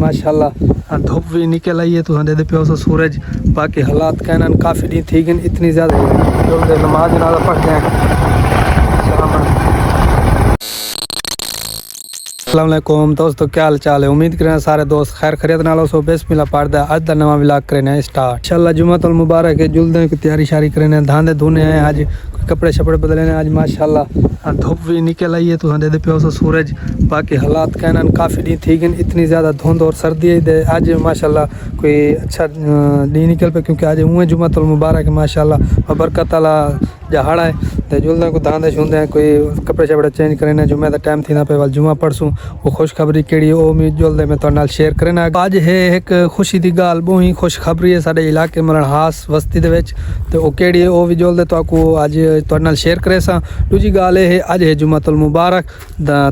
माशाल्लाह धूप भी निकल आई है तो दे पे सूरज बाकी हालात कहना काफ़ी डी थी गए इतनी ज़्यादा नमाज नाला पढ़ते हैं। अस्सलाम वालेकुम दोस्तों, क्या हाल चाल है। उम्मीद करें सारे दोस्त खैर खरीद नालो सो बिस्मिल्लाह पढ़दा अज दा नवा व्लॉग करने स्टार्ट। इंशाल्लाह जुम्मतुल मुबारक है, जुलदे की तैयारी शारी करने धांधे धुने हैं, आज कपड़े शपड़े बदले आज माशाल्लाह धूप भी निकल आई है तो दे पे सूरज बाकी हालात कहना काफ़ी डी थी गए इतनी ज़्यादा धुंध और सर्दी है। आज माशाल्लाह कोई अच्छा डी निकल पे क्योंकि आज उएं जुम्मतुल मुबारक है माशाल्लाह बरकत वाला जहाड़ा है तो जुलदे को धांधे छूंदे हैं, कोई कपड़े शपड़े चेंज करने जुम्मे का टाइम थी ना पे वाल जुम्मा पढ़सूँ वो खुशखबरी केड़ी वो उम्मीद जुलदे में तो शेयर करना। आज है एक खुशी की गाल बहुत ही खुशखबरी है साढ़े इलाके मरण हास बस्ती दे विच तो वो केड़ी है वो भी जुलदे तो आपको आज तो शेयर करे सा। दूजी गाल है आज है जुम्मतुल मुबारक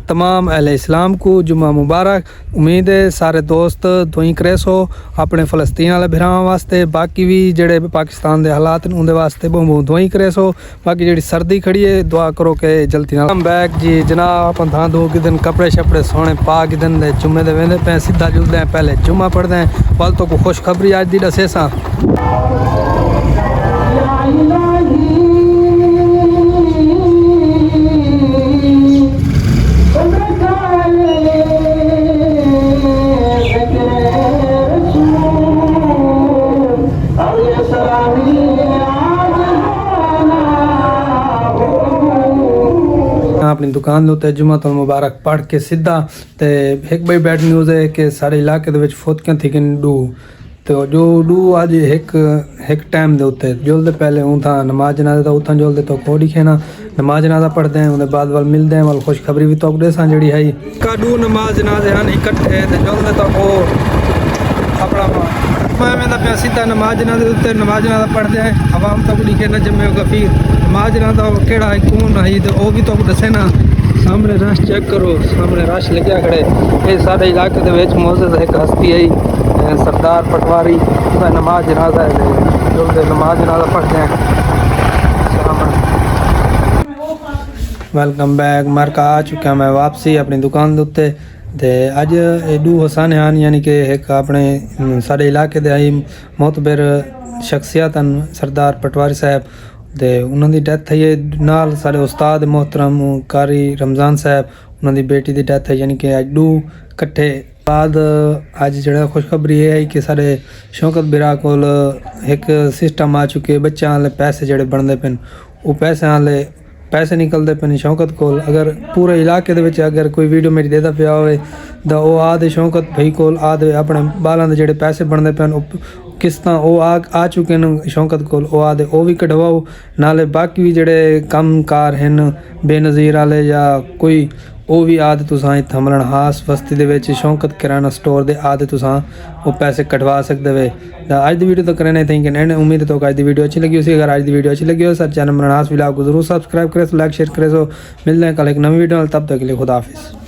तमाम अहले इस्लाम को जुम्मा मुबारक। उम्मीद है सारे दोस्त दुई करे सो अपने फलस्तीन वाले भरावां वास्ते, बाकी भी जेड़े पाकिस्तान के हालात उनके वास्ते बहुत दुई करे सो। बाकी जी सर्दी खड़ी है दुआ करो कि जल्दी ना बैग जी जनाब आप धां दो कि दिन कपड़े शपड़े सोने पा कि दिन जुम्मे दे वेंदे पे सीधा जुलते हैं पहले जुम्मा पढ़ते हैं पल तो को खुशखबरी आज दी दसे सा। अपनी दुकान के उत्ते जुम्मतुल मुबारक पढ़ के सीधा तो एक बड़ी बैड न्यूज़ है कि सारे इलाके दे विच फौतकियां थी डू तो जो डू अज एक टाइम के उत्ते जुलते पहले हूँ था नमाज जनाजा था उतना जुलते तो कोड़ी खेना नमाज जनाजा पढ़ते हैं उन्हें बाद वाल मिलते हैं वाल खुशखबरी भी तो देसा जी है का डू नमाज जनाजे हैं इकट्ठे तो जुलते तो वो अपना मैं पे सीधा नमाज जनाजे उत्ते नमाज जनाजा पढ़ते हैं आवाम तो कुछ खेना जमे गफीर नमाज जनाजा केड़ा है कौन है तो वो भी तो दसे ना। सामने रश चेक करो, सामने रश लग्या खड़े ये सारे इलाके दे विच मौजूद एक हस्ती है सरदार पटवारी नमाज जनाजा है जो नमाज जनाजा पढ़ते हैं। वेलकम बैक मरका आ चुका मैं वापसी अपनी दुकान के उत्ते ते अज एडू हसन हैं यानी कि एक अपने सारे इलाके दे आई मोतबर शख्सियत सरदार पटवारी साहब ते उन्होंने डेथ है नाल सारे उस्ताद मोहतरम कारी रमज़ान साहब उन्होंने बेटी की डेथ है यानी कि अडू कट्ठे बाद अज जड़ा खुशखबरी है कि सारे शौकत बिरा को एक सिस्टम आ चुके बच्चों वाले पैसे जड़े बनते पे वो पैसे निकलते पे शौकत को अगर पूरे इलाके दे विच अगर कोई वीडियो मेरी देता पिया हो तो वो आदे शौकत भाई को आदे अपने बालों के जोड़े पैसे बनते पे किस्तां वो आ चुके हैं शौकत को वो आदे वो भी कढ़वाओ नाले बाकी भी जोड़े कम कार हैं बेनज़ीर वाले या कोई वो भी आदे तुसां इत्थां मलन हास बस्ती दे विच शौकत किराना स्टोर दे आदे तुसां वो पैसे कटवा सकते वे। आज दी वीडियो तो करने थैंक यू उम्मीद तो आज दी वीडियो अच्छी लगी उसी अगर आज दी वीडियो अच्छी लगी हो सर चैनल मलन हास व्लॉग को जरूर सब्सक्राइब करें लाइक शेयर करें। सो मिलते हैं कल एक नई वीडियो तब तक के लिए खुदा हाफिज़।